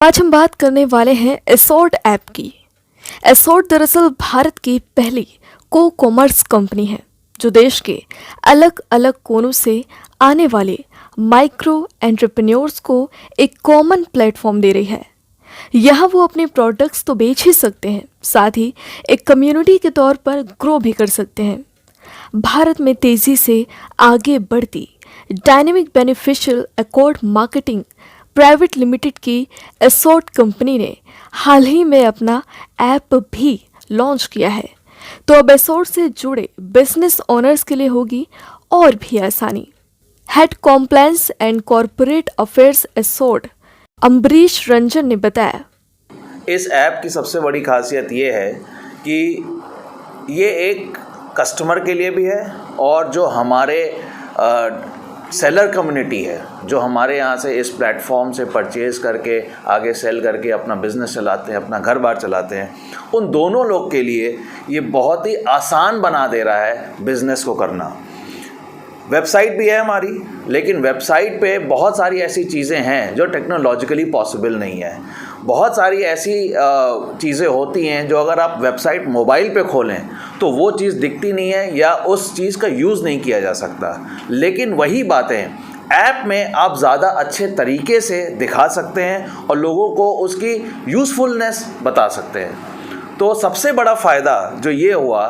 आज हम बात करने वाले हैं एसोर्ट ऐप की। एसोर्ट दरअसल भारत की पहली कॉमर्स कंपनी है जो देश के अलग अलग कोनों से आने वाले माइक्रो एंटरप्रेन्योर्स को एक कॉमन प्लेटफॉर्म दे रही है। यहाँ वो अपने प्रोडक्ट्स तो बेच ही सकते हैं, साथ ही एक कम्युनिटी के तौर पर ग्रो भी कर सकते हैं। भारत में तेज़ी से आगे बढ़ती dynamic beneficial accord marketing private limited की एसोर्ट कंपनी ने हाल ही में अपना ऐप भी लॉन्च किया है। तो अब एसोर्ट से जुड़े बिजनेस ओनर्स के लिए होगी और भी आसानी। Head compliance and corporate affairs Asort Ambrish Ranjan ने बताया, इस ऐप की सबसे बड़ी खासियत ये है कि ये एक कस्टमर के लिए भी है और जो हमारे सेलर कम्युनिटी है, जो हमारे यहाँ से इस प्लेटफॉर्म से परचेज़ करके आगे सेल करके अपना बिज़नेस चलाते हैं, अपना घर बार चलाते हैं, उन दोनों लोग के लिए ये बहुत ही आसान बना दे रहा है बिज़नेस को करना। वेबसाइट भी है हमारी, लेकिन वेबसाइट पे बहुत सारी ऐसी चीज़ें हैं जो टेक्नोलॉजिकली पॉसिबल नहीं है। बहुत सारी ऐसी चीज़ें होती हैं जो अगर आप वेबसाइट मोबाइल पे खोलें तो वो चीज़ दिखती नहीं है या उस चीज़ का यूज़ नहीं किया जा सकता। लेकिन वही बातें ऐप में आप ज़्यादा अच्छे तरीके से दिखा सकते हैं और लोगों को उसकी यूज़फुलनेस बता सकते हैं। तो सबसे बड़ा फ़ायदा जो ये हुआ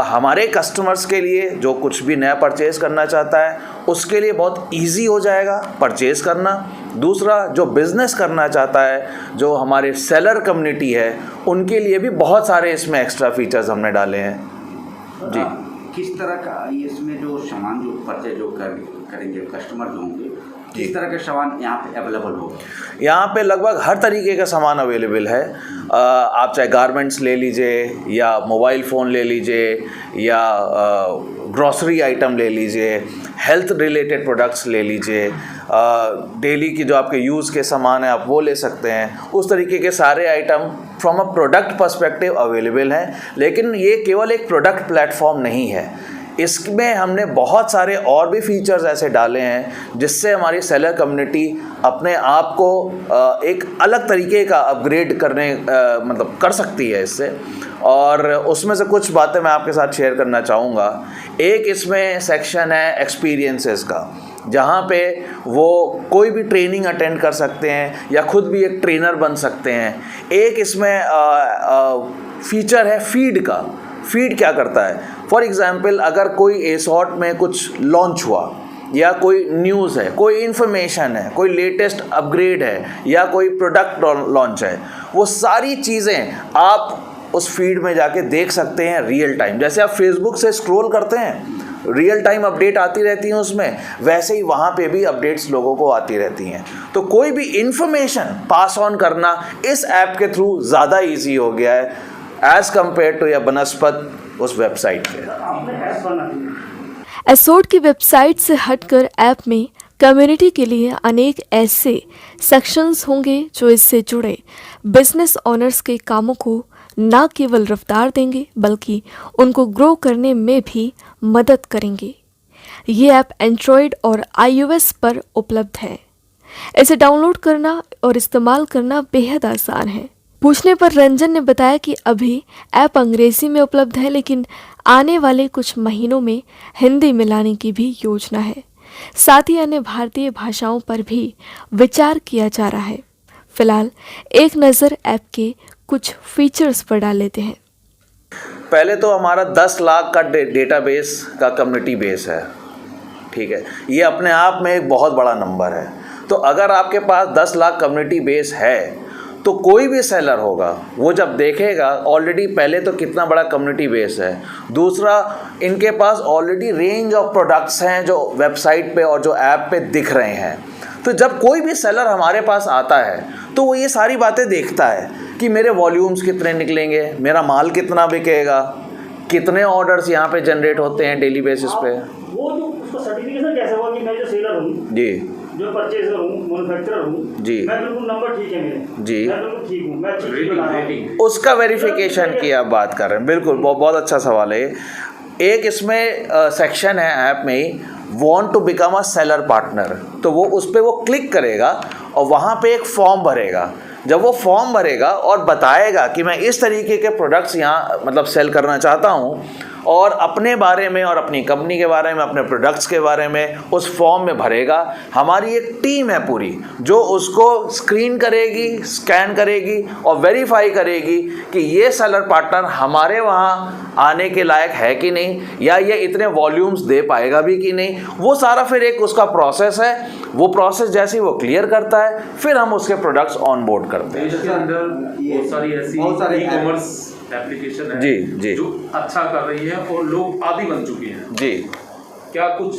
हमारे कस्टमर्स के लिए, जो कुछ भी नया परचेज़ करना चाहता है उसके लिए बहुत इजी हो जाएगा परचेज़ करना। दूसरा, जो बिज़नेस करना चाहता है, जो हमारे सेलर कम्युनिटी है, उनके लिए भी बहुत सारे इसमें एक्स्ट्रा फीचर्स हमने डाले हैं। जी, किस तरह का इसमें जो सामान जो परचेज जो करेंगे कस्टमर जो होंगे, किस तरह के सामान यहाँ पे अवेलेबल होगा? यहाँ पे लगभग हर तरीके का सामान अवेलेबल है। आप चाहे गारमेंट्स ले लीजिए या मोबाइल फ़ोन ले लीजिए या ग्रॉसरी आइटम ले लीजिए, हेल्थ रिलेटेड प्रोडक्ट्स ले लीजिए, डेली की जो आपके यूज़ के सामान है आप वो ले सकते हैं। उस तरीके के सारे item from a product perspective available हैं। लेकिन ये केवल एक प्रोडक्ट प्लेटफॉर्म नहीं है, इसमें हमने बहुत सारे और भी फीचर्स ऐसे डाले हैं जिससे हमारी सेलर कम्युनिटी अपने आप को एक अलग तरीके का अपग्रेड करने मतलब कर सकती है इससे। और उसमें से कुछ बातें मैं आपके साथ शेयर करना चाहूँगा। एक इसमें सेक्शन है एक्सपीरियंसेस का, जहाँ पे वो कोई भी ट्रेनिंग अटेंड कर सकते हैं या खुद भी एक ट्रेनर बन सकते हैं। एक इसमें फीचर है फीड का। फीड क्या करता है? फॉर एग्ज़ाम्पल, अगर कोई एसोर्ट में कुछ लॉन्च हुआ या कोई न्यूज़ है, कोई इन्फॉर्मेशन है, कोई लेटेस्ट अपग्रेड है या कोई प्रोडक्ट लॉन्च है, वो सारी चीज़ें आप उस फीड में जाके देख सकते हैं रियल टाइम। जैसे आप फेसबुक से स्क्रॉल करते हैं, रियल टाइम अपडेट आती रहती हैं उसमें, वैसे ही वहाँ पे भी अपडेट्स लोगों को आती रहती हैं। तो कोई भी इन्फॉर्मेशन पास ऑन करना इस ऐप के थ्रू ज़्यादा ईजी हो गया है एज़ कम्पेयर टू या बनस्पत उस वेबसाइट पे। एसोर्ट की वेबसाइट से हटकर ऐप में कम्युनिटी के लिए अनेक ऐसे सेक्शंस होंगे जो इससे जुड़े बिजनेस ओनर्स के कामों को न केवल रफ्तार देंगे बल्कि उनको ग्रो करने में भी मदद करेंगे। ये ऐप एंड्रॉयड और iOS पर उपलब्ध है। इसे डाउनलोड करना और इस्तेमाल करना बेहद आसान है। पूछने पर रंजन ने बताया कि अभी ऐप अंग्रेजी में उपलब्ध है, लेकिन आने वाले कुछ महीनों में हिंदी में लाने की भी योजना है। साथ ही अन्य भारतीय भाषाओं पर भी विचार किया जा रहा है। फिलहाल एक नज़र ऐप के कुछ फीचर्स पर डाल लेते हैं। पहले तो हमारा 10 लाख का डेटाबेस का कम्युनिटी बेस है, ठीक है। ये अपने आप में एक बहुत बड़ा नंबर है। तो अगर आपके पास 10 लाख कम्युनिटी बेस है तो कोई भी सेलर होगा वो जब देखेगा ऑलरेडी पहले तो कितना बड़ा कम्युनिटी बेस है, दूसरा इनके पास ऑलरेडी रेंज ऑफ प्रोडक्ट्स हैं जो वेबसाइट पे और जो ऐप पे दिख रहे हैं। तो जब कोई भी सेलर हमारे पास आता है तो वो ये सारी बातें देखता है कि मेरे वॉल्यूम्स कितने निकलेंगे, मेरा माल कितना बिकेगा, कितने ऑर्डर्स यहाँ पे जनरेट होते हैं डेली बेसिस पे। वो जो उसका सर्टिफिकेशन कैसे हुआ कि मैं जो सेलर हूँ जी, जो परचेजर हूँ, मैन्युफैक्चरर हूँ जी, मैं बिल्कुल नंबर ठीक है मेरे जी, मैं बिल्कुल ठीक हूँ, मैं ठीक बना रहा हूँ, उसका वेरिफिकेशन की आप बात कर रहे हैं। बिल्कुल, बहुत अच्छा सवाल है। एक इसमें सेक्शन है ऐप में, want to become a seller partner. तो वो उस पर वो क्लिक करेगा और वहाँ पे एक फॉर्म भरेगा जब वो फॉर्म भरेगा और बताएगा कि मैं इस तरीके के प्रोडक्ट्स यहाँ मतलब सेल करना चाहता हूँ और अपने बारे में और अपनी कंपनी के बारे में, अपने प्रोडक्ट्स के बारे में उस फॉर्म में भरेगा, हमारी एक टीम है पूरी जो उसको स्क्रीन करेगी, स्कैन करेगी और वेरीफाई करेगी कि ये सेलर पार्टनर हमारे वहाँ आने के लायक है कि नहीं, या ये इतने वॉल्यूम्स दे पाएगा भी कि नहीं। वो सारा फिर एक उसका प्रोसेस है। वो प्रोसेस जैसे ही वो क्लियर करता है फिर हम उसके प्रोडक्ट्स ऑन बोर्ड करते हैं। देश के अंदर बहुत सारी ई कॉमर्स एप्लीकेशन है जी जो अच्छा कर रही है और लोग आदी बन चुके हैं जी। क्या कुछ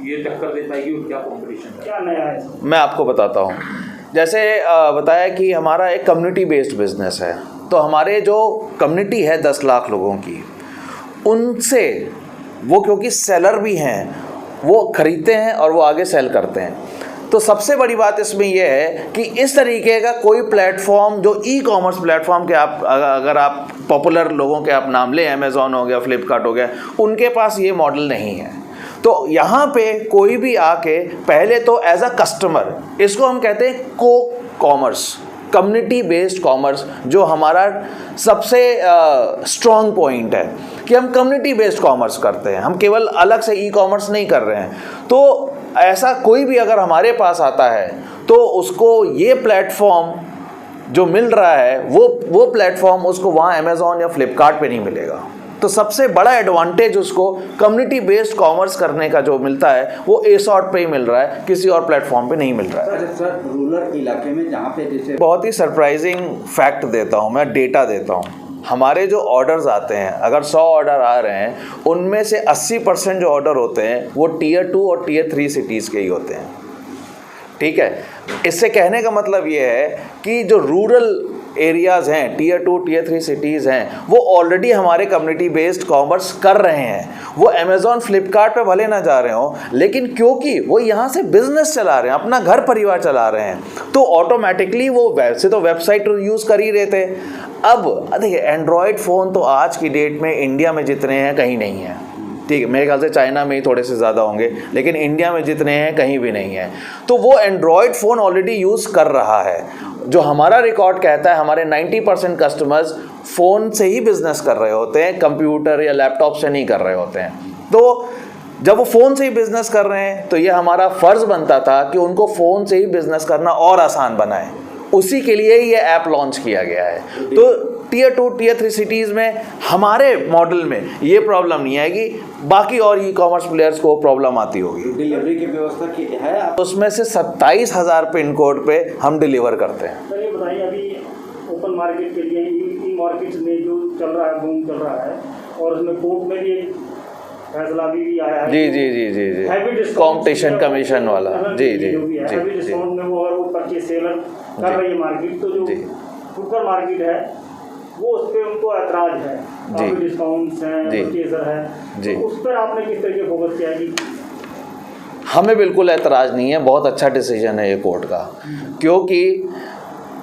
ये टक्कर दे पाएगी और क्या कंपटीशन है, क्या नया है? मैं आपको बताता हूँ। जैसे बताया कि हमारा एक कम्युनिटी बेस्ड बिजनेस है, तो हमारे जो कम्युनिटी है 10 लाख लोगों की, उनसे वो क्योंकि सेलर भी हैं, वो खरीदते हैं और वो आगे सेल करते हैं। तो सबसे बड़ी बात इसमें यह है कि इस तरीके का कोई प्लेटफॉर्म जो ई कॉमर्स प्लेटफॉर्म के आप अगर आप पॉपुलर लोगों के आप नाम लें, अमेज़ॉन हो गया, फ्लिपकार्ट हो गया, उनके पास ये मॉडल नहीं है। तो यहाँ पे कोई भी आके पहले तो एज अ कस्टमर, इसको हम कहते हैं को कॉमर्स, कम्युनिटी बेस्ड कॉमर्स, जो हमारा सबसे स्ट्रॉन्ग पॉइंट है कि हम कम्युनिटी बेस्ड कॉमर्स करते हैं, हम केवल अलग से ई कॉमर्स नहीं कर रहे हैं। तो ऐसा कोई भी अगर हमारे पास आता है तो उसको ये प्लेटफॉर्म जो मिल रहा है वो प्लेटफॉर्म उसको वहाँ अमेज़ॉन या फ्लिपकार्ट पे नहीं मिलेगा। तो सबसे बड़ा एडवांटेज उसको कम्युनिटी बेस्ड कॉमर्स करने का जो मिलता है वो एसॉर्ट पे ही मिल रहा है, किसी और प्लेटफॉर्म पे नहीं मिल रहा है। सर रूरल इलाके में जहाँ पे जैसे बहुत ही सरप्राइजिंग फैक्ट देता हूँ मैं, डेटा देता हूँ। हमारे जो ऑर्डर्स आते हैं, अगर 100 ऑर्डर आ रहे हैं, उनमें से 80% जो ऑर्डर होते हैं वो टियर 2 और टियर 3 सिटीज़ के ही होते हैं। ठीक है, इससे कहने का मतलब ये है कि जो रूरल एरियाज़ हैं, टियर 2 टियर 3 सिटीज़ हैं, वो ऑलरेडी हमारे कम्युनिटी बेस्ड कॉमर्स कर रहे हैं। वो अमेज़ॉन फ्लिपकार्ट पे भले ना जा रहे हों, लेकिन क्योंकि वो यहाँ से बिजनेस चला रहे हैं, अपना घर परिवार चला रहे हैं, तो ऑटोमेटिकली वो वैसे तो वेबसाइट यूज़ कर ही रहे थे। अब देखिए, एंड्रॉयड फ़ोन तो आज की डेट में इंडिया में जितने हैं कहीं नहीं है। ठीक है, मेरे ख्याल से चाइना में ही थोड़े से ज़्यादा होंगे, लेकिन इंडिया में जितने हैं कहीं भी नहीं है। तो वो एंड्रॉयड फ़ोन ऑलरेडी यूज़ कर रहा है। जो हमारा रिकॉर्ड कहता है, हमारे 90% कस्टमर्स फ़ोन से ही बिज़नेस कर रहे होते हैं, कंप्यूटर या लैपटॉप से नहीं कर रहे होते हैं। तो जब वो फ़ोन से ही बिज़नेस कर रहे हैं तो ये हमारा फ़र्ज़ बनता था कि उनको फ़ोन से ही बिज़नेस करना और आसान बनाए। उसी के लिए ये ऐप लॉन्च किया गया है। तो टियर 2 टियर 3 सिटीज़ में हमारे मॉडल में ये प्रॉब्लम नहीं आएगी, बाकी और ई कॉमर्स प्लेयर्स को प्रॉब्लम आती होगी। डिलीवरी की व्यवस्था की है आप? उसमें से 27,000 पिन कोड पे हम डिलीवर करते हैं। सर ये बताइए, अभी ओपन मार्केट के लिए ई मार्केट में जो चल रहा है, बूम चल रहा है, और उसमें कोर्ट में भी एक फैसला भी आया है। जी जी जी जी जी, कॉम्पिटिशन कमीशन वाला। जी जी हैवी डिस्काउंट में वो अगर वो परचेज सेलर कर रही है मार्केट, तो जो फुटकर मार्केट है वो उस पर उनको ऐतराज है, काफ़ी डिस्काउंट्स हैं, परचेजर है, तो उस पर आपने किस तरीके फोकस किया है? हमें बिल्कुल ऐतराज़ नहीं है, बहुत अच्छा डिसीजन है ये कोर्ट का, क्योंकि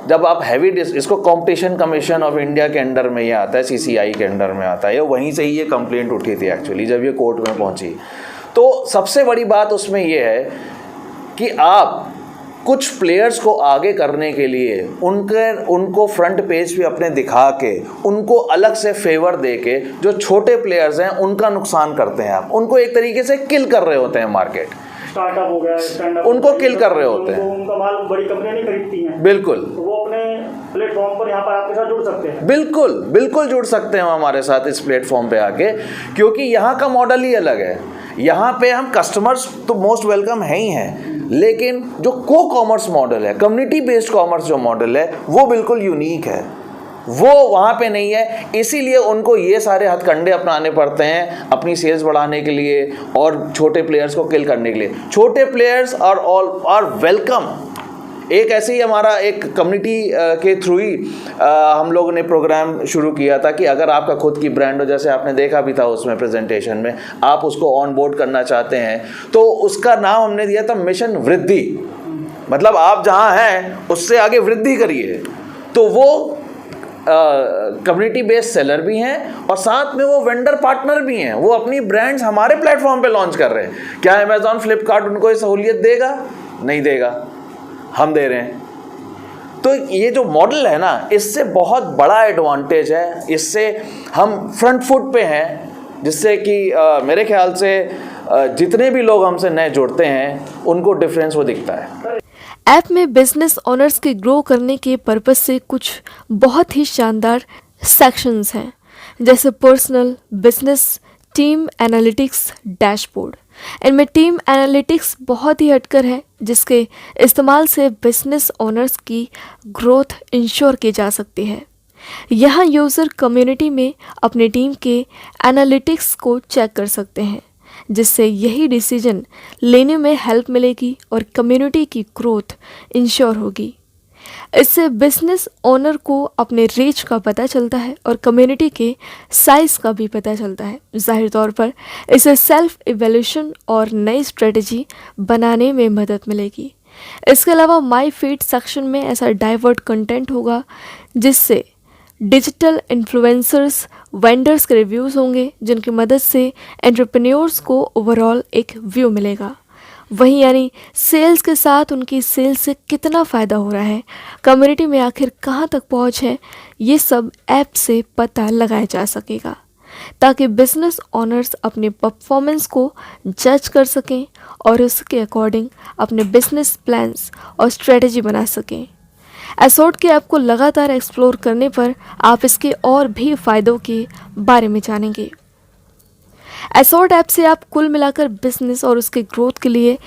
जब आप हैवी इसको कंपटीशन कमीशन ऑफ इंडिया के अंडर में ये आता है, सीसीआई के अंडर में आता है, वहीं से ही ये कंप्लेंट उठी थी एक्चुअली जब ये कोर्ट में पहुंची। तो सबसे बड़ी बात उसमें ये है कि आप कुछ प्लेयर्स को आगे करने के लिए उनको फ्रंट पेज पे अपने दिखा के, उनको अलग से फेवर दे के, जो छोटे प्लेयर्स हैं उनका नुकसान करते हैं आप, उनको एक तरीके से किल कर रहे होते हैं। मार्केट स्टार्टअप हो गया, स्टैंड अप, उनको किल कर रहे होते हैं। उनका माल बड़ी कंपनियां नहीं खरीदती हैं, बिल्कुल, तो वो अपने प्लेटफॉर्म पर यहाँ पर आपके साथ जुड़ सकते हैं। बिल्कुल बिल्कुल जुड़ सकते हैं हमारे साथ इस प्लेटफॉर्म पे आके, क्योंकि यहाँ का मॉडल ही अलग है। यहाँ पे हम कस्टमर्स तो मोस्ट वेलकम है ही हैं, लेकिन जो को कॉमर्स मॉडल है, कम्युनिटी बेस्ड कॉमर्स जो मॉडल है, वो बिल्कुल यूनिक है, वो वहाँ पे नहीं है। इसीलिए उनको ये सारे हथकंडे अपनाने पड़ते हैं अपनी सेल्स बढ़ाने के लिए और छोटे प्लेयर्स को किल करने के लिए। छोटे प्लेयर्स आर वेलकम। एक ऐसे ही हमारा एक कम्युनिटी के थ्रू ही हम लोगों ने प्रोग्राम शुरू किया था कि अगर आपका खुद की ब्रांड हो, जैसे आपने देखा भी था उसमें प्रेजेंटेशन में, आप उसको ऑन बोर्ड करना चाहते हैं, तो उसका नाम हमने दिया था मिशन वृद्धि। मतलब आप जहां हैं उससे आगे वृद्धि करिए। तो वो कम्युनिटी बेस्ड सेलर भी हैं और साथ में वो वेंडर पार्टनर भी हैं, वो अपनी ब्रांड्स हमारे प्लेटफॉर्म पे लॉन्च कर रहे हैं। क्या अमेज़ॉन फ्लिपकार्ट उनको ये सहूलियत देगा? नहीं देगा, हम दे रहे हैं। तो ये जो मॉडल है ना, इससे बहुत बड़ा एडवांटेज है, इससे हम फ्रंट फुट पे हैं, जिससे कि मेरे ख्याल से जितने भी लोग हमसे नए जुड़ते हैं उनको डिफरेंस वो दिखता है। ऐप में बिजनेस ओनर्स के ग्रो करने के पर्पस से कुछ बहुत ही शानदार सेक्शंस हैं, जैसे personal, business, team analytics, dashboard. इनमें टीम एनालिटिक्स बहुत ही हटकर है, जिसके इस्तेमाल से बिजनेस ओनर्स की ग्रोथ इंश्योर की जा सकती है। यहाँ यूज़र कम्युनिटी में अपनी टीम के एनालिटिक्स को चेक कर सकते हैं, जिससे यही डिसीजन लेने में हेल्प मिलेगी और कम्युनिटी की ग्रोथ इंश्योर होगी। इससे बिजनेस ओनर को अपने रीच का पता चलता है और कम्युनिटी के साइज़ का भी पता चलता है। जाहिर तौर पर इसे सेल्फ इवैल्यूएशन और नई स्ट्रेटजी बनाने में मदद मिलेगी। इसके अलावा माई फीड सेक्शन में ऐसा डाइवर्ट कंटेंट होगा, जिससे डिजिटल इन्फ्लुएंसर्स, वेंडर्स के रिव्यूज़ होंगे, जिनकी मदद से एंटरप्रेन्योर्स को ओवरऑल एक व्यू मिलेगा। वहीं यानी सेल्स के साथ उनकी सेल्स से कितना फ़ायदा हो रहा है, कम्युनिटी में आखिर कहाँ तक पहुँच है, ये सब ऐप से पता लगाया जा सकेगा, ताकि बिजनेस ओनर्स अपने परफॉर्मेंस को जज कर सकें और उसके अकॉर्डिंग अपने बिजनेस प्लान्स और स्ट्रेटजी बना सकें। एसोर्ट के ऐप को लगातार एक्सप्लोर करने पर आप इसके और भी फ़ायदों के बारे में जानेंगे। एसोर्ट ऐप से आप कुल मिलाकर बिजनेस और उसके ग्रोथ के लिए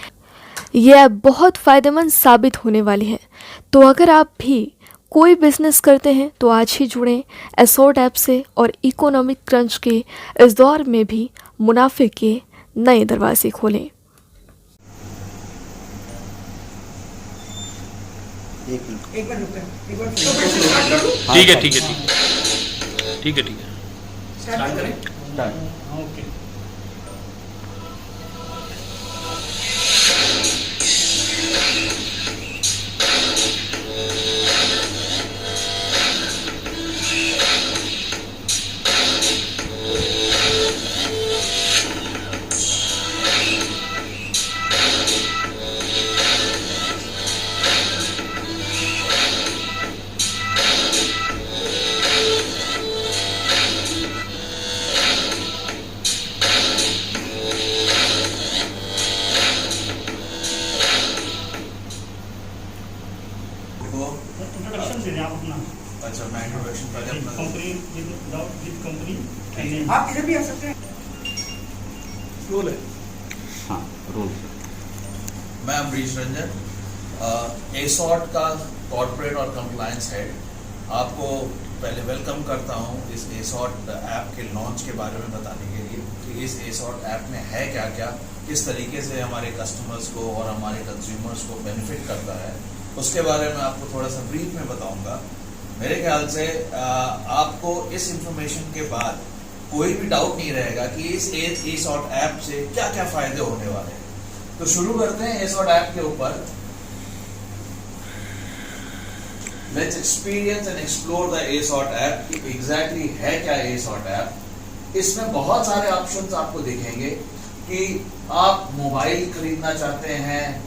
ये ऐप बहुत फ़ायदेमंद साबित होने वाली है। तो अगर आप भी कोई बिजनेस करते हैं तो आज ही जुड़ें एसोर्ट ऐप से और इकोनॉमिक क्रंच के इस दौर में भी मुनाफे के नए दरवाजे खोलें। ठीक है ठीक है ठीक है ठीक है स्टार्ट करें। ओके। इंट्रोडक्शन दे दें आप अपना। अच्छा, मैं इंट्रोडक्शन पहले अपना कंपनी विद कंपनी आप इधर भी आ सकते हैं। रोल है। हाँ, रोल। मैं अमरीश रंजन, एसॉर्ट का कॉर्पोरेट और कंप्लायंस हेड, आपको पहले वेलकम करता हूं इस एसॉर्ट ऐप के लॉन्च के बारे में बताने के लिए कि इस एसॉर्ट ऐप में है क्या क्या, किस तरीके से हमारे कस्टमर्स को और हमारे कंज्यूमर्स को बेनिफिट करता है, उसके बारे में आपको थोड़ा सा ब्रीफ में बताऊंगा। मेरे ख्याल से आपको इस इंफॉर्मेशन के बाद कोई भी डाउट नहीं रहेगा कि इस एसॉर्ट ऐप से क्या क्या फायदे होने वाले हैं। तो शुरू करते हैं एसॉर्ट ऐप के ऊपर। Let's experience and explore the Asort app. Exactly है क्या एसॉर्ट ऐप। इसमें बहुत सारे ऑप्शंस आपको दिखेंगे कि आप मोबाइल खरीदना चाहते हैं,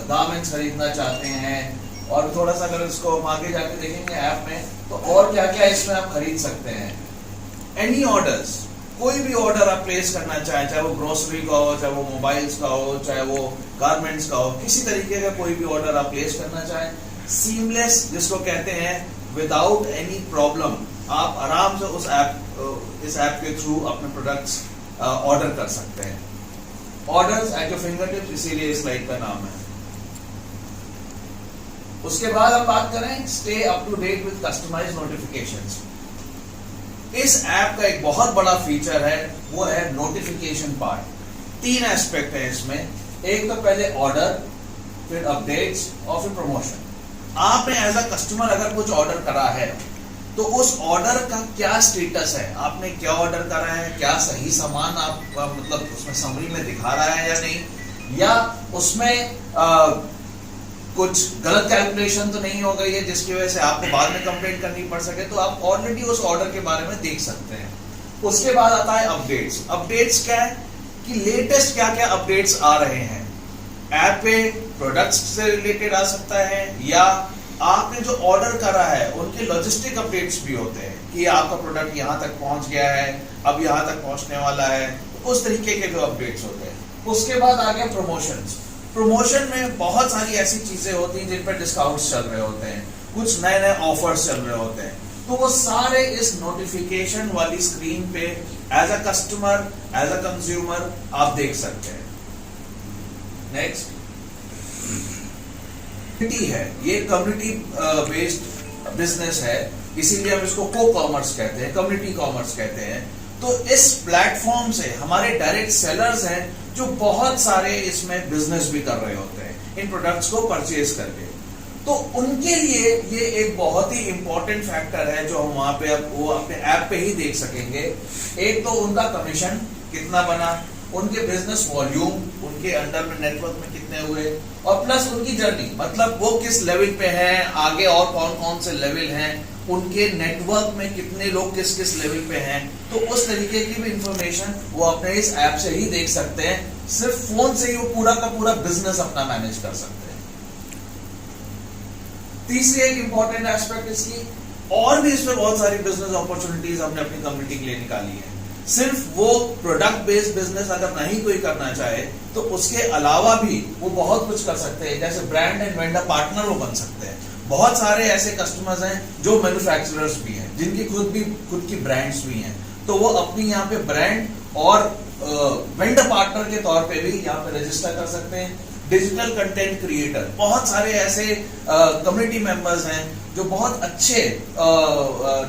गारमेंट्स खरीदना चाहते हैं, और थोड़ा सा अगर इसको हम आगे जाके देखेंगे ऐप में तो और क्या क्या इसमें आप खरीद सकते हैं। एनी ऑर्डर्स, कोई भी ऑर्डर आप प्लेस करना चाहें, चाहे वो ग्रोसरी का हो, चाहे वो मोबाइल्स का हो, चाहे वो गारमेंट्स का हो, किसी तरीके का कोई भी ऑर्डर आप प्लेस करना चाहें, सीमलेस जिसको कहते हैं, विदाउट एनी प्रॉब्लम आप आराम से इस ऐप के थ्रू अपने प्रोडक्ट्स ऑर्डर कर सकते हैं। ऑर्डर्स एट योर फिंगरटिप्स, इसीलिए इस लाइट का नाम है। उसके बाद हम बात करें stay up to date with customised notifications. इस ऐप का एक बहुत बड़ा फीचर है, वो है नोटिफिकेशन पार्ट। 3 एस्पेक्ट है इसमें। एक तो पहले ऑर्डर, फिर अपडेट्स और फिर प्रमोशन। आपने एज अ कस्टमर अगर कुछ ऑर्डर करा है तो उस ऑर्डर का क्या स्टेटस है, आपने क्या ऑर्डर करा है, क्या सही सामान आप मतलब उसमें समरी में दिखा रहा है या नहीं, या उसमें कुछ गलत कैलकुलेशन तो नहीं हो गई है जिसकी वजह से आपको बाद में कंप्लेंट करनी पड़ सके, तो आप ऑलरेडी उस ऑर्डर के बारे में देख सकते हैं। उसके बाद आता है अपडेट्स। अपडेट्स क्या है कि लेटेस्ट क्या क्या अपडेट्स आ रहे हैं ऐप पे, प्रोडक्ट्स से रिलेटेड आ सकता है या आपने जो ऑर्डर करा है उनके लॉजिस्टिक अपडेट्स भी होते हैं कि आपका प्रोडक्ट यहाँ तक पहुंच गया है, अब यहाँ तक पहुंचने वाला है, उस तरीके के जो अपडेट्स होते हैं। उसके बाद आ गया प्रमोशंस। प्रमोशन में बहुत सारी ऐसी चीजें होती हैं जिन पर डिस्काउंट्स चल रहे होते हैं, कुछ नए नए ऑफर्स चल रहे होते हैं, तो वो सारे इस नोटिफिकेशन वाली स्क्रीन पे as a customer, as a consumer आप देख सकते हैं। नेक्स्ट है, ये कम्युनिटी बेस्ड बिजनेस है, इसीलिए हम इसको को कॉमर्स कहते हैं, कम्युनिटी कॉमर्स कहते हैं। तो इस प्लेटफॉर्म से हमारे डायरेक्ट सेलर्स हैं जो बहुत सारे इसमें बिजनेस भी कर रहे होते हैं इन प्रोडक्ट्स को परचेज करके, तो उनके लिए ये एक बहुत ही इंपॉर्टेंट फैक्टर है जो हम वहां पे वो अपने ऐप पे ही देख सकेंगे। एक तो उनका कमीशन कितना बना, उनके बिजनेस वॉल्यूम, उनके अंडर में नेटवर्क में कितने हुए, और प्लस उनकी जर्नी, मतलब वो किस लेवल पे हैं, आगे और कौन कौन से लेवल हैं, उनके नेटवर्क में कितने लोग किस किस लेवल पे हैं, तो उस तरीके की भी इंफॉर्मेशन वो अपने इस ऐप से ही देख सकते हैं। सिर्फ फोन से ही वो पूरा का पूरा बिजनेस अपना मैनेज कर सकते हैं। तीसरी एक इंपॉर्टेंट एस्पेक्ट इसकी, और भी इसमें बहुत सारी बिजनेस अपॉर्चुनिटीज हमने अपनी कम्युनिटी के लिए निकाली है। सिर्फ वो प्रोडक्ट बेस्ड बिजनेस अगर नहीं कोई करना चाहे तो उसके अलावा भी वो बहुत कुछ कर सकते हैं, जैसे ब्रांड एंड वेंडर पार्टनर वो बन सकते हैं। बहुत सारे ऐसे कस्टमर्स हैं जो मैन्युफैक्चरर्स भी हैं, जिनकी खुद की ब्रांड्स भी हैं, तो वो अपनी यहाँ पे ब्रांड और वेंडर पार्टनर के तौर पे भी यहाँ पे रजिस्टर कर सकते हैं। डिजिटल कंटेंट क्रिएटर, बहुत सारे ऐसे कम्युनिटी मेंबर्स हैं जो बहुत अच्छे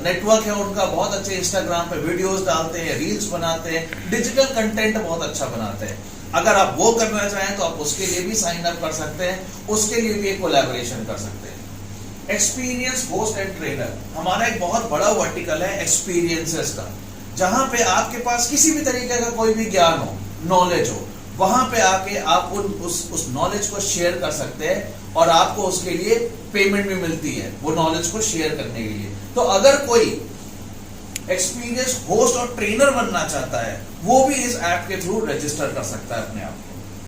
नेटवर्क है उनका, बहुत अच्छे इंस्टाग्राम पे वीडियोस डालते हैं, रील्स बनाते हैं, डिजिटल कंटेंट बहुत अच्छा बनाते हैं। अगर आप वो करना चाहें तो आप उसके लिए भी साइन अप कर सकते हैं, उसके लिए भी एक कोलैबोरेशन कर सकते हैं। एक्सपीरियंस होस्ट एंड ट्रेनर, हमारा एक बहुत बड़ा वर्टिकल है एक्सपीरियंसेस का, जहां पे आपके पास किसी भी तरीके का कोई भी ज्ञान हो, नॉलेज हो, वहां पे आके आप उस नॉलेज को शेयर कर सकते हैं और आपको उसके लिए पेमेंट भी मिलती है वो नॉलेज को शेयर करने के लिए। तो अगर कोई एक्सपीरियंस होस्ट और ट्रेनर बनना चाहता है वो भी इस ऐप के थ्रू रजिस्टर कर सकता है अपने आप को।